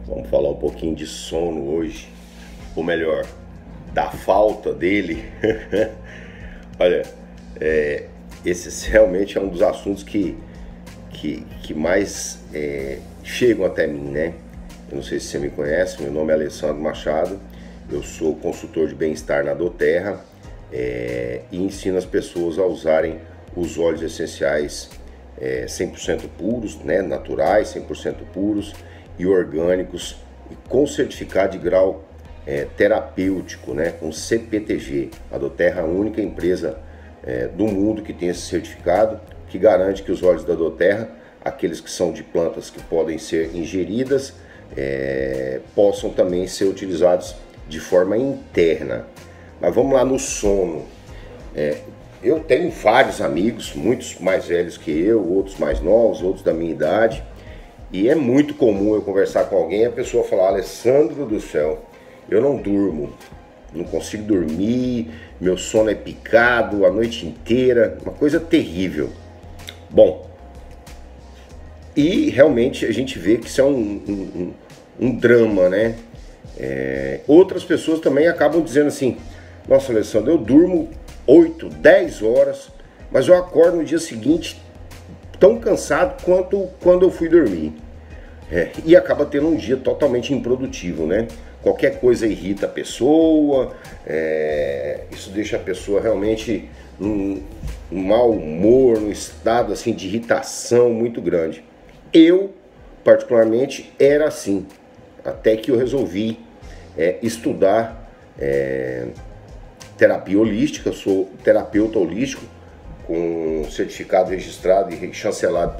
Vamos falar um pouquinho de sono hoje, ou melhor, da falta dele. Olha, esse realmente é um dos assuntos que mais chegam até mim, né? Eu não sei se você me conhece, meu nome é Alessandro Machado, eu sou consultor de bem-estar na Adotar e ensino as pessoas a usarem os óleos essenciais 100% puros, né? Naturais, 100% puros e orgânicos e com certificado de grau terapêutico, né? Com CPTG. A Adotar é a única empresa do mundo que tem esse certificado, que garante que os óleos da Adotar, aqueles que são de plantas que podem ser ingeridas, possam também ser utilizados de forma interna. Mas vamos lá no sono. Eu tenho vários amigos, muitos mais velhos que eu, outros mais novos, outros da minha idade, e é muito comum eu conversar com alguém e a pessoa falar: Alessandro do céu, eu não durmo, não consigo dormir, meu sono é picado a noite inteira, uma coisa terrível. Bom, e realmente a gente vê que isso é um drama, né? Outras pessoas também acabam dizendo assim: nossa, Alessandro, eu durmo 8, 10 horas, mas eu acordo no dia seguinte tão cansado quanto quando eu fui dormir. E acaba tendo um dia totalmente improdutivo, né? Qualquer coisa irrita a pessoa, isso deixa a pessoa realmente num mau humor, num estado assim de irritação muito grande. Eu, particularmente, era assim, até que eu resolvi estudar terapia holística. Eu sou terapeuta holístico, com certificado registrado e chancelado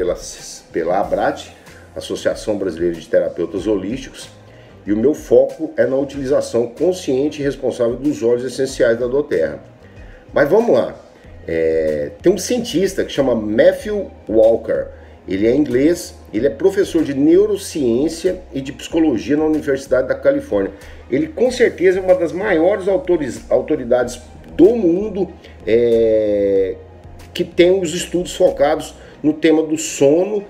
pela ABRAT, Associação Brasileira de Terapeutas Holísticos, e o meu foco é na utilização consciente e responsável dos óleos essenciais da Adotar. Mas vamos lá, tem um cientista que chama Matthew Walker, ele é inglês, ele é professor de neurociência e de psicologia na Universidade da Califórnia. Ele com certeza é uma das maiores autoridades do mundo que tem os estudos focados no tema do sono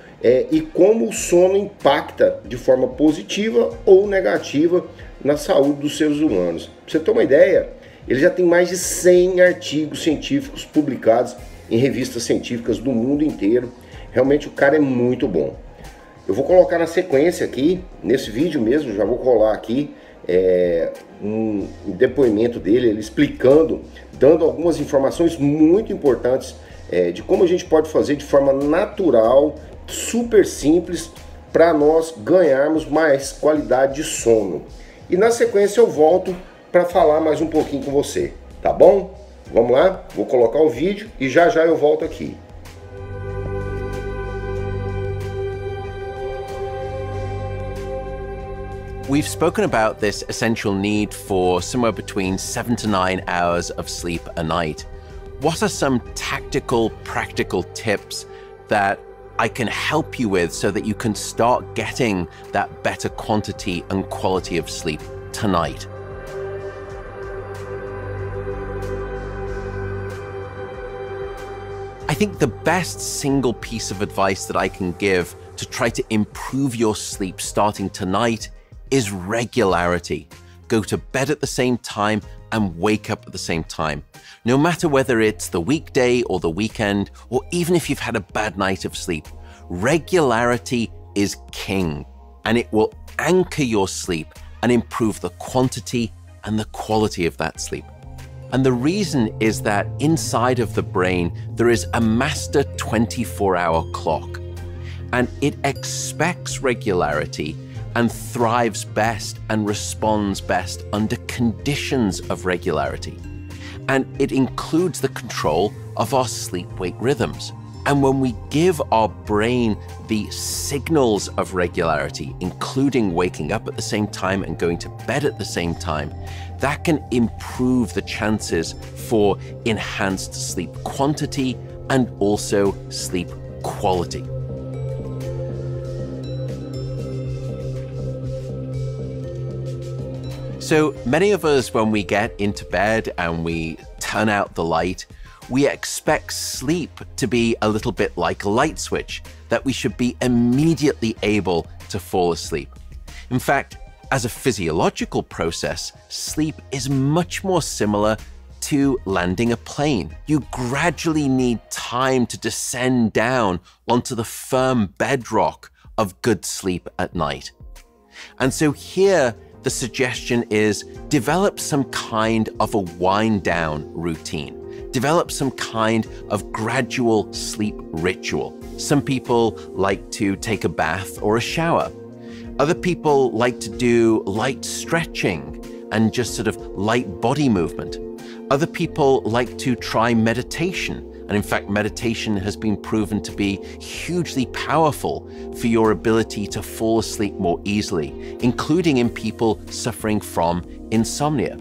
e como o sono impacta de forma positiva ou negativa na saúde dos seres humanos. Pra você ter uma ideia, ele já tem mais de 100 artigos científicos publicados em revistas científicas do mundo inteiro. Realmente o cara é muito bom. Eu vou colocar na sequência aqui, nesse vídeo mesmo, já vou colar aqui um depoimento dele, ele explicando, dando algumas informações muito importantes de como a gente pode fazer de forma natural, super simples, para nós ganharmos mais qualidade de sono. E na sequência eu volto para falar mais um pouquinho com você, tá bom? Vamos lá? Vou colocar o vídeo e já já eu volto aqui. We've spoken about this essential need for somewhere between 7 to 9 hours of sleep a night. What are some tactical, practical tips that I can help you with so that you can start getting that better quantity and quality of sleep tonight? I think the best single piece of advice that I can give to try to improve your sleep starting tonight is regularity. Go to bed at the same time and wake up at the same time. No matter whether it's the weekday or the weekend, or even if you've had a bad night of sleep, regularity is king, and it will anchor your sleep and improve the quantity and the quality of that sleep. And the reason is that inside of the brain, there is a master 24-hour clock, and it expects regularity and thrives best and responds best under conditions of regularity. And it includes the control of our sleep-wake rhythms. And when we give our brain the signals of regularity, including waking up at the same time and going to bed at the same time, that can improve the chances for enhanced sleep quantity and also sleep quality. So many of us, when we get into bed and we turn out the light, we expect sleep to be a little bit like a light switch, that we should be immediately able to fall asleep. In fact, as a physiological process, sleep is much more similar to landing a plane. You gradually need time to descend down onto the firm bedrock of good sleep at night. And so here, the suggestion is develop some kind of a wind down routine. Develop some kind of gradual sleep ritual. Some people like to take a bath or a shower. Other people like to do light stretching and just sort of light body movement. Other people like to try meditation. And in fact, meditation has been proven to be hugely powerful for your ability to fall asleep more easily, including in people suffering from insomnia.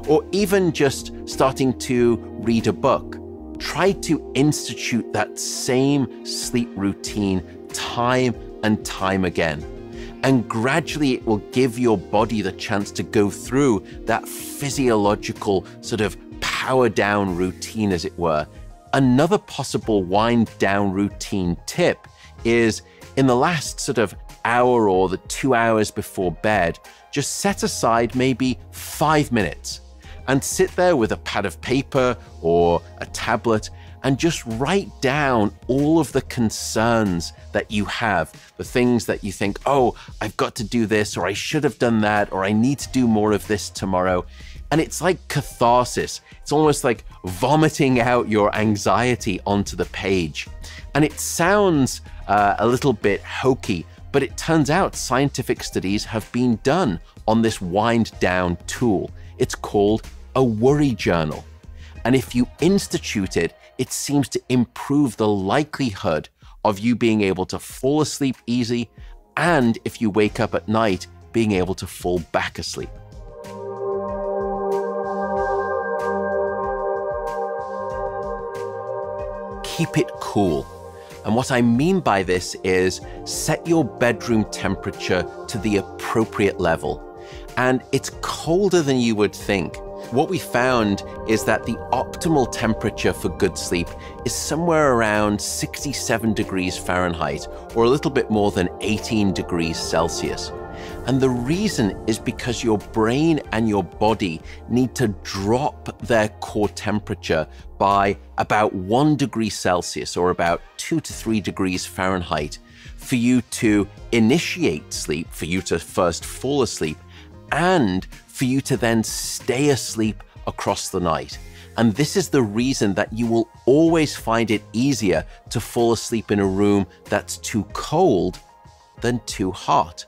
Or even just starting to read a book. Try to institute that same sleep routine time and time again. And gradually it will give your body the chance to go through that physiological sort of power down routine, as it were. Another possible wind down routine tip is in the last sort of hour or the 2 hours before bed, just set aside maybe 5 minutes and sit there with a pad of paper or a tablet and just write down all of the concerns that you have, the things that you think, oh, I've got to do this, or I should have done that, or I need to do more of this tomorrow. And it's like catharsis. It's almost like vomiting out your anxiety onto the page. And it sounds a little bit hokey, but it turns out scientific studies have been done on this wind down tool. It's called a worry journal. And if you institute it, it seems to improve the likelihood of you being able to fall asleep easy, and if you wake up at night, being able to fall back asleep. Keep it cool. And what I mean by this is set your bedroom temperature to the appropriate level. And it's colder than you would think. What we found is that the optimal temperature for good sleep is somewhere around 67 degrees Fahrenheit, or a little bit more than 18 degrees Celsius. And the reason is because your brain and your body need to drop their core temperature by about 1 degree Celsius, or about 2 to 3 degrees Fahrenheit, for you to initiate sleep, for you to first fall asleep, and for you to then stay asleep across the night. And this is the reason that you will always find it easier to fall asleep in a room that's too cold than too hot.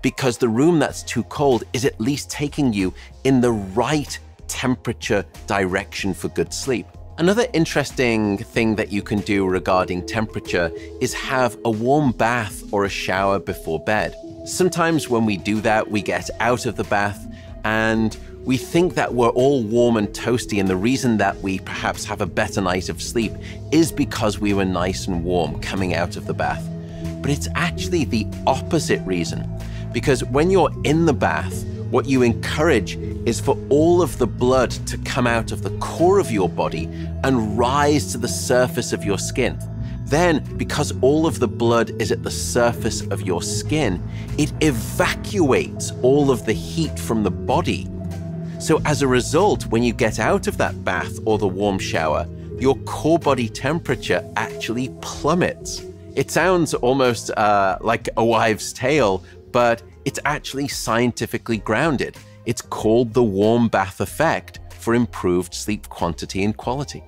Because the room that's too cold is at least taking you in the right temperature direction for good sleep. Another interesting thing that you can do regarding temperature is have a warm bath or a shower before bed. Sometimes when we do that, we get out of the bath and we think that we're all warm and toasty, and the reason that we perhaps have a better night of sleep is because we were nice and warm coming out of the bath. But it's actually the opposite reason, because when you're in the bath, what you encourage is for all of the blood to come out of the core of your body and rise to the surface of your skin. Then, because all of the blood is at the surface of your skin, it evacuates all of the heat from the body. So as a result, when you get out of that bath or the warm shower, your core body temperature actually plummets. It sounds almost like a wives' tale, but it's actually scientifically grounded. It's called the warm bath effect for improved sleep quantity and quality.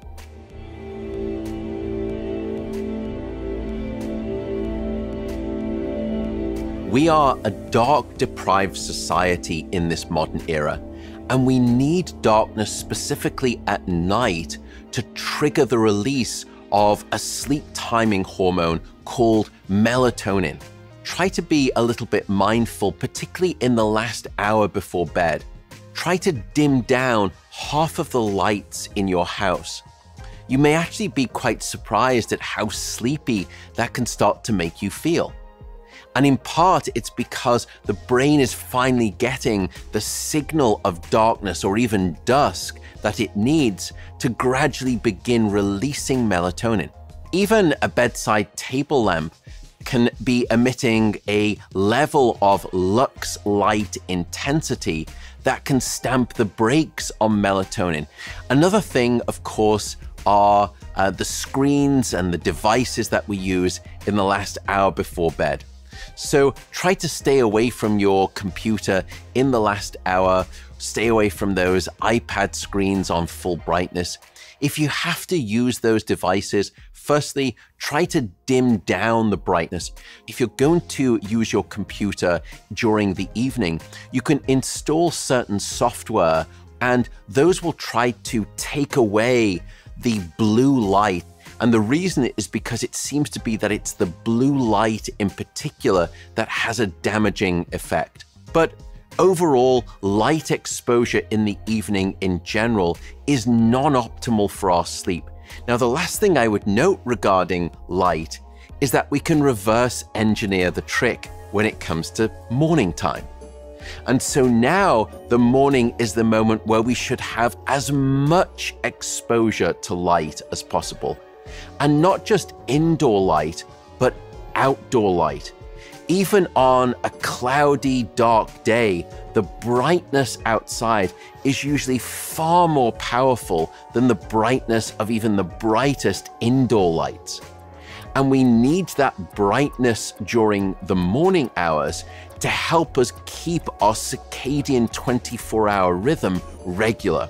We are a dark-deprived society in this modern era, and we need darkness specifically at night to trigger the release of a sleep timing hormone called melatonin. Try to be a little bit mindful, particularly in the last hour before bed. Try to dim down half of the lights in your house. You may actually be quite surprised at how sleepy that can start to make you feel. And in part, it's because the brain is finally getting the signal of darkness or even dusk that it needs to gradually begin releasing melatonin. Even a bedside table lamp can be emitting a level of lux light intensity that can stamp the brakes on melatonin. Another thing, of course, are the screens and the devices that we use in the last hour before bed. So try to stay away from your computer in the last hour. Stay away from those iPad screens on full brightness. If you have to use those devices, firstly, try to dim down the brightness. If you're going to use your computer during the evening, you can install certain software, and those will try to take away the blue light. And the reason is because it seems to be that it's the blue light in particular that has a damaging effect. But overall, light exposure in the evening in general is non-optimal for our sleep. Now, the last thing I would note regarding light is that we can reverse engineer the trick when it comes to morning time. And so now the morning is the moment where we should have as much exposure to light as possible. And not just indoor light, but outdoor light. Even on a cloudy, dark day, the brightness outside is usually far more powerful than the brightness of even the brightest indoor lights. And we need that brightness during the morning hours to help us keep our circadian 24-hour rhythm regular.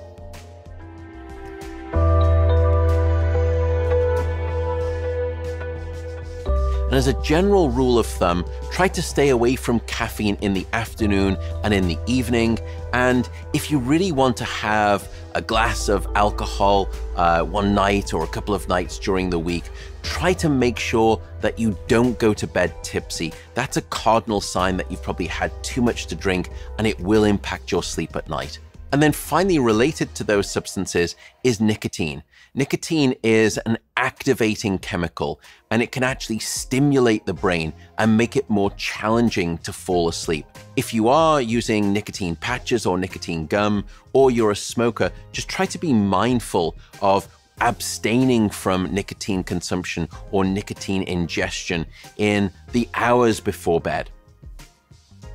And as a general rule of thumb, try to stay away from caffeine in the afternoon and in the evening. And if you really want to have a glass of alcohol one night or a couple of nights during the week, try to make sure that you don't go to bed tipsy. That's a cardinal sign that you've probably had too much to drink, and it will impact your sleep at night. And then finally, related to those substances is nicotine. Nicotine is an activating chemical, and it can actually stimulate the brain and make it more challenging to fall asleep. If you are using nicotine patches or nicotine gum, or you're a smoker, just try to be mindful of abstaining from nicotine consumption or nicotine ingestion in the hours before bed.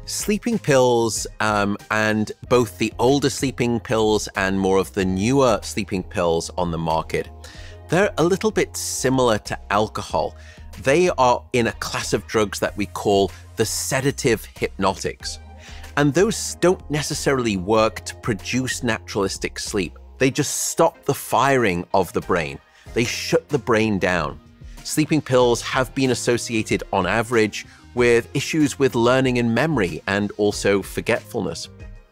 Sleeping pills, and both the older sleeping pills and more of the newer sleeping pills on the market, they're a little bit similar to alcohol. They are in a class of drugs that we call the sedative hypnotics. And those don't necessarily work to produce naturalistic sleep. They just stop the firing of the brain. They shut the brain down. Sleeping pills have been associated on average with issues with learning and memory, and also forgetfulness.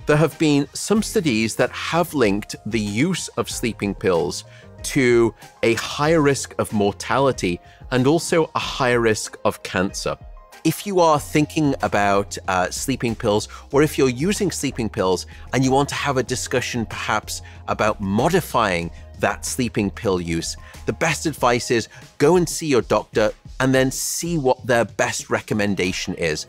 There have been some studies that have linked the use of sleeping pills to a higher risk of mortality and also a higher risk of cancer. If you are thinking about sleeping pills, or if you're using sleeping pills and you want to have a discussion perhaps about modifying that sleeping pill use, the best advice is go and see your doctor and then see what their best recommendation is.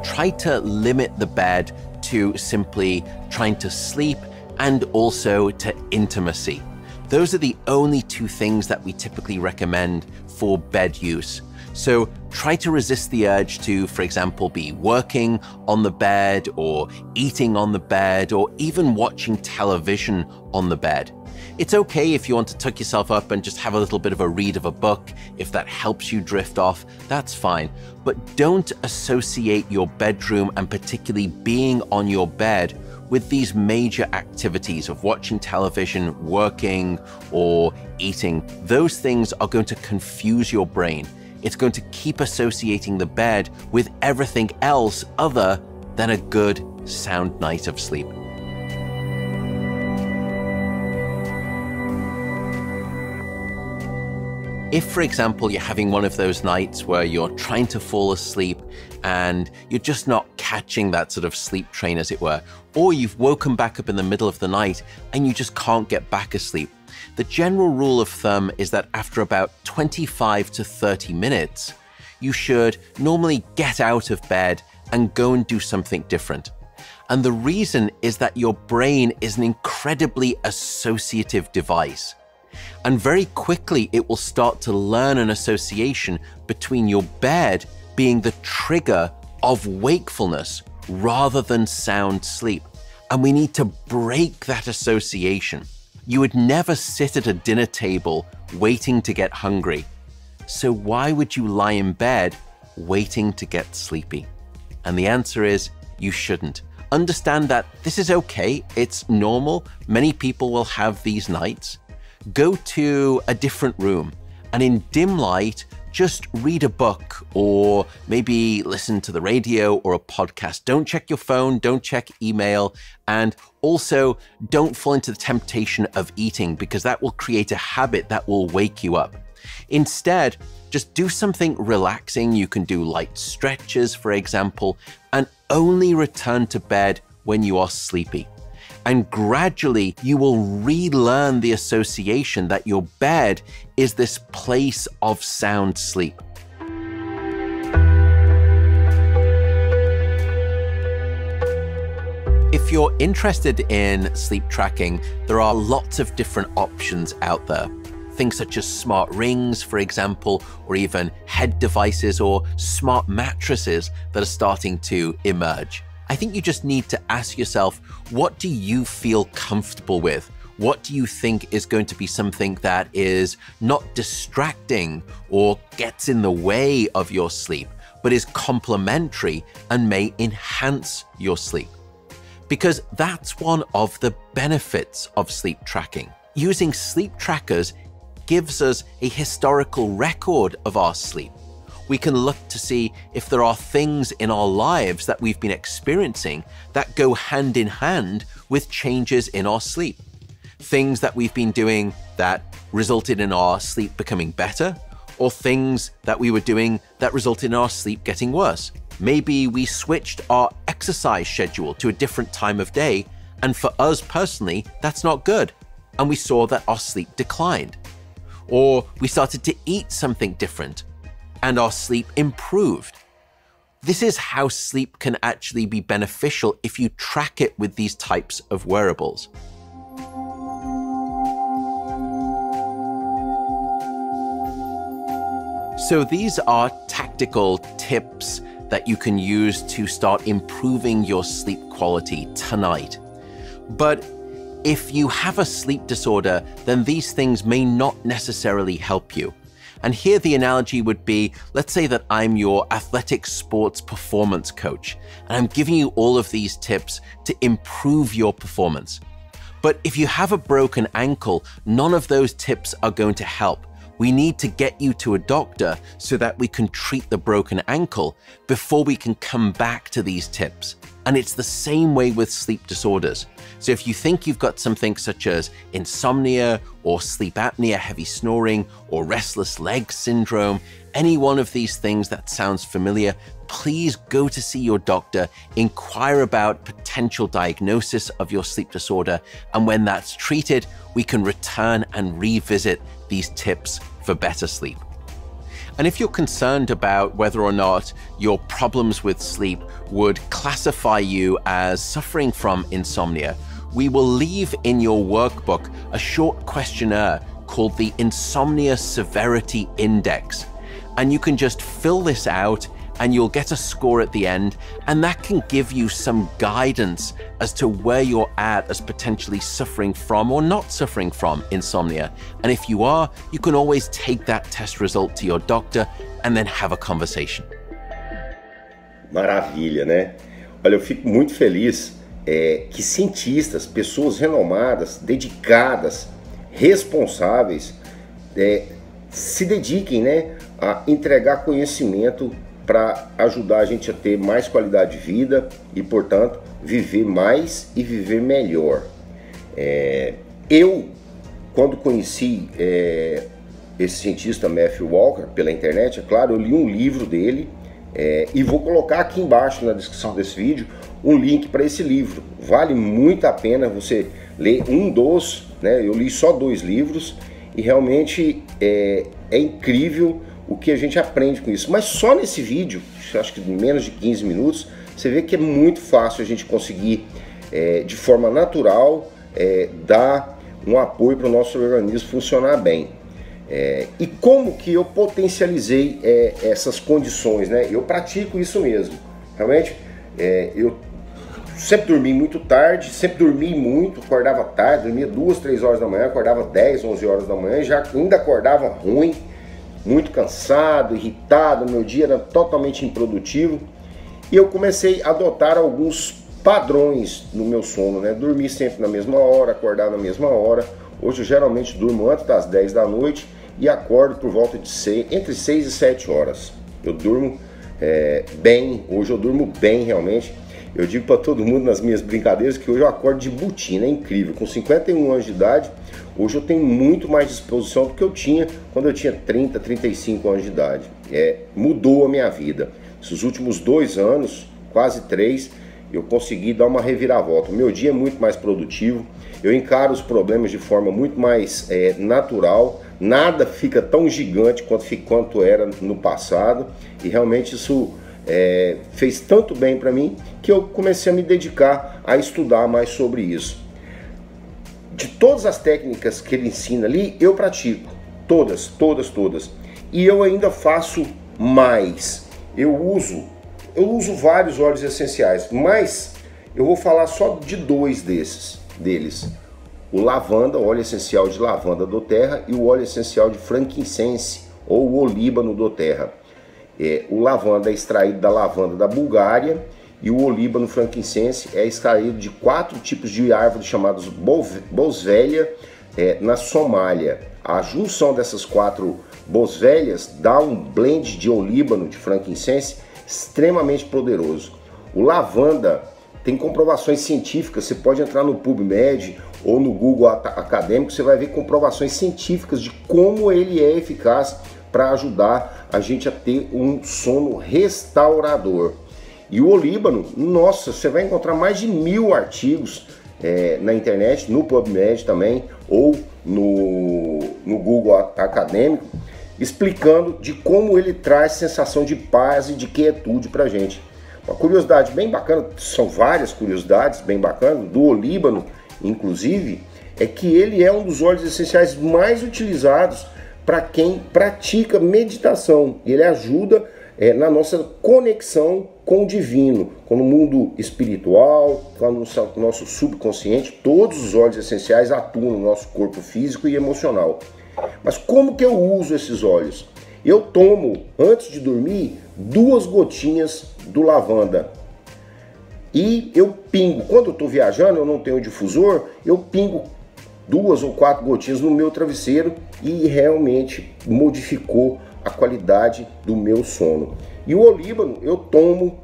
Try to limit the bed to simply trying to sleep and also to intimacy. Those are the only two things that we typically recommend for bed use. So try to resist the urge to, for example, be working on the bed or eating on the bed or even watching television on the bed. It's okay if you want to tuck yourself up and just have a little bit of a read of a book. If that helps you drift off, that's fine. But don't associate your bedroom, and particularly being on your bed, with these major activities of watching television, working, or eating. Those things are going to confuse your brain. It's going to keep associating the bed with everything else other than a good, sound night of sleep. If, for example, you're having one of those nights where you're trying to fall asleep and you're just not catching that sort of sleep train, as it were, or you've woken back up in the middle of the night and you just can't get back asleep, the general rule of thumb is that after about 25 to 30 minutes, you should normally get out of bed and go and do something different. And the reason is that your brain is an incredibly associative device. And very quickly, it will start to learn an association between your bed being the trigger of wakefulness rather than sound sleep. And we need to break that association. You would never sit at a dinner table waiting to get hungry. So why would you lie in bed waiting to get sleepy? And the answer is you shouldn't. Understand that this is okay. It's normal. Many people will have these nights. Go to a different room and in dim light, just read a book or maybe listen to the radio or a podcast. Don't check your phone, don't check email, and also don't fall into the temptation of eating because that will create a habit that will wake you up. Instead, just do something relaxing. You can do light stretches, for example, and only return to bed when you are sleepy. And gradually, you will relearn the association that your bed is this place of sound sleep. If you're interested in sleep tracking, there are lots of different options out there. Things such as smart rings, for example, or even head devices or smart mattresses that are starting to emerge. I think you just need to ask yourself, what do you feel comfortable with? What do you think is going to be something that is not distracting or gets in the way of your sleep, but is complementary and may enhance your sleep? Because that's one of the benefits of sleep tracking. Using sleep trackers gives us a historical record of our sleep. We can look to see if there are things in our lives that we've been experiencing that go hand in hand with changes in our sleep. Things that we've been doing that resulted in our sleep becoming better, or things that we were doing that resulted in our sleep getting worse. Maybe we switched our exercise schedule to a different time of day, and for us personally, that's not good, and we saw that our sleep declined. Or we started to eat something different and our sleep improved. This is how sleep can actually be beneficial if you track it with these types of wearables. So these are tactical tips that you can use to start improving your sleep quality tonight. But if you have a sleep disorder, then these things may not necessarily help you. And here the analogy would be, let's say that I'm your athletic sports performance coach, and I'm giving you all of these tips to improve your performance. But if you have a broken ankle, none of those tips are going to help. We need to get you to a doctor so that we can treat the broken ankle before we can come back to these tips. And it's the same way with sleep disorders. So if you think you've got something such as insomnia or sleep apnea, heavy snoring, or restless leg syndrome, any one of these things that sounds familiar, please go to see your doctor, inquire about potential diagnosis of your sleep disorder, and when that's treated, we can return and revisit these tips for better sleep. And if you're concerned about whether or not your problems with sleep would classify you as suffering from insomnia, we will leave in your workbook a short questionnaire called the Insomnia Severity Index. And you can just fill this out and you'll get a score at the end, and that can give you some guidance as to where you're at as potentially suffering from or not suffering from insomnia. And if you are, you can always take that test result to your doctor and then have a conversation. Maravilha, né? Olha, eu fico muito feliz que cientistas, pessoas renomadas, dedicadas, responsáveis, se dediquem, né, a entregar conhecimento para ajudar a gente a ter mais qualidade de vida e, portanto, viver mais e viver melhor. Eu, quando conheci esse cientista Matthew Walker pela internet, é claro, eu li um livro dele e vou colocar aqui embaixo na descrição desse vídeo um link para esse livro. Vale muito a pena você ler né? Eu li só 2 livros e realmente é incrível o que a gente aprende com isso. Mas só nesse vídeo, acho que em menos de 15 minutos, você vê que é muito fácil a gente conseguir, de forma natural, dar um apoio para o nosso organismo funcionar bem. E como que eu potencializei essas condições, né? Eu pratico isso mesmo. Realmente, eu sempre dormi muito tarde, sempre dormi muito, acordava tarde, dormia 2, 3 horas da manhã, acordava 10, 11 horas da manhã, já ainda acordava ruim, muito cansado, irritado, meu dia era totalmente improdutivo. E eu comecei a adotar alguns padrões no meu sono, né? Dormir sempre na mesma hora, acordar na mesma hora. Hoje eu geralmente durmo antes das 10 da noite e acordo por volta de entre 6 e 7 horas. Eu durmo bem, hoje eu durmo bem realmente. Eu digo para todo mundo nas minhas brincadeiras que hoje eu acordo de botina, é incrível. Com 51 anos de idade, hoje eu tenho muito mais disposição do que eu tinha quando eu tinha 30, 35 anos de idade. Mudou a minha vida. Esses últimos 2 anos, quase 3, eu consegui dar uma reviravolta. O meu dia é muito mais produtivo, eu encaro os problemas de forma muito mais natural, nada fica tão gigante quanto era no passado, e realmente isso fez tanto bem para mim que eu comecei a me dedicar a estudar mais sobre isso. De todas as técnicas que ele ensina ali, eu pratico, todas. E eu ainda faço mais. Eu uso vários óleos essenciais, mas eu vou falar só de 2 deles. O lavanda, o óleo essencial de lavanda do terra, e o óleo essencial de frankincense ou olíbano do terra. O lavanda é extraído da lavanda da Bulgária e o olíbano frankincense é extraído de 4 tipos de árvores chamadas boswellia na Somália. A junção dessas 4 boswellias dá um blend de olíbano de frankincense extremamente poderoso. O lavanda tem comprovações científicas, você pode entrar no PubMed ou no Google acadêmico, você vai ver comprovações científicas de como ele é eficaz para ajudar a gente a ter um sono restaurador. E o olíbano, nossa, você vai encontrar mais de 1000 artigos na internet, no PubMed também, ou no Google acadêmico, explicando de como ele traz sensação de paz e de quietude para a gente. Uma curiosidade bem bacana, são várias curiosidades bem bacanas, do olíbano, inclusive, é que ele é um dos óleos essenciais mais utilizados para quem pratica meditação. Ele ajuda na nossa conexão com o divino, com o mundo espiritual, com o nosso subconsciente. Todos os óleos essenciais atuam no nosso corpo físico e emocional. Mas como que eu uso esses óleos? Eu tomo, antes de dormir, 2 gotinhas do lavanda. E eu pingo, quando eu estou viajando, eu não tenho difusor, eu pingo 2 ou 4 gotinhas no meu travesseiro e realmente modificou a qualidade do meu sono. E o olíbano, eu tomo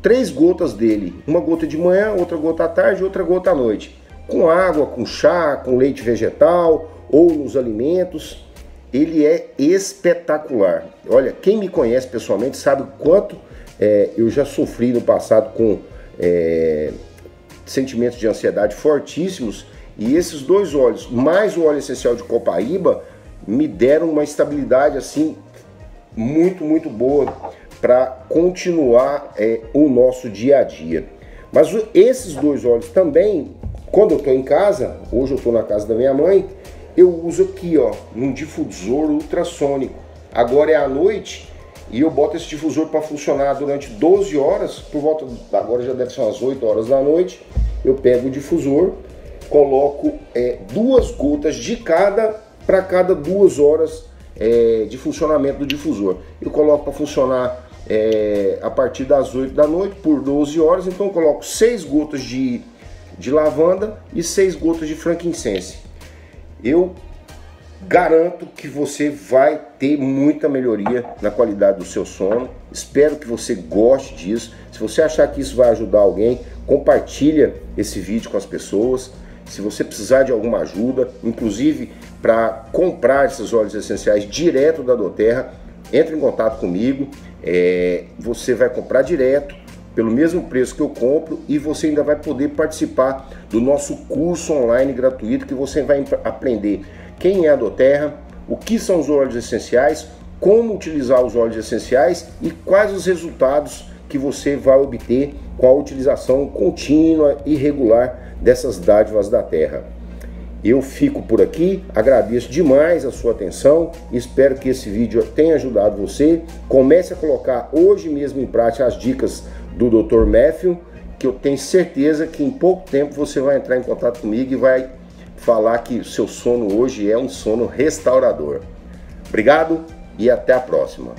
3 gotas dele, uma gota de manhã, outra gota à tarde, outra gota à noite. Com água, com chá, com leite vegetal ou nos alimentos. Ele é espetacular. Olha, quem me conhece pessoalmente sabe o quanto eu já sofri no passado com sentimentos de ansiedade fortíssimos, e esses 2 óleos, mais o óleo essencial de copaíba, me deram uma estabilidade assim muito boa para continuar o nosso dia a dia. Mas esses 2 óleos também, quando eu estou em casa, hoje eu estou na casa da minha mãe, eu uso aqui, ó, num difusor ultrassônico. Agora é à noite e eu boto esse difusor para funcionar durante 12 horas, por volta, agora já deve ser umas 8 horas da noite. Eu pego o difusor, coloco 2 gotas de cada, para cada 2 horas de funcionamento do difusor. Eu coloco para funcionar a partir das 8 da noite por 12 horas, então eu coloco 6 gotas de lavanda e 6 gotas de frankincense. Eu garanto que você vai ter muita melhoria na qualidade do seu sono. Espero que você goste disso. Se você achar que isso vai ajudar alguém, compartilha esse vídeo com as pessoas. Se você precisar de alguma ajuda, inclusive para comprar esses óleos essenciais direto da doTERRA, entre em contato comigo. Você vai comprar direto pelo mesmo preço que eu compro, e você ainda vai poder participar do nosso curso online gratuito, que você vai aprender quem é a doTERRA, o que são os óleos essenciais, como utilizar os óleos essenciais e quais os resultados que você vai obter com a utilização contínua e regular dessas dádivas da terra. Eu fico por aqui, agradeço demais a sua atenção, espero que esse vídeo tenha ajudado você. Comece a colocar hoje mesmo em prática as dicas do Dr. Matthew, que eu tenho certeza que em pouco tempo você vai entrar em contato comigo e vai falar que o seu sono hoje é um sono restaurador. Obrigado e até a próxima.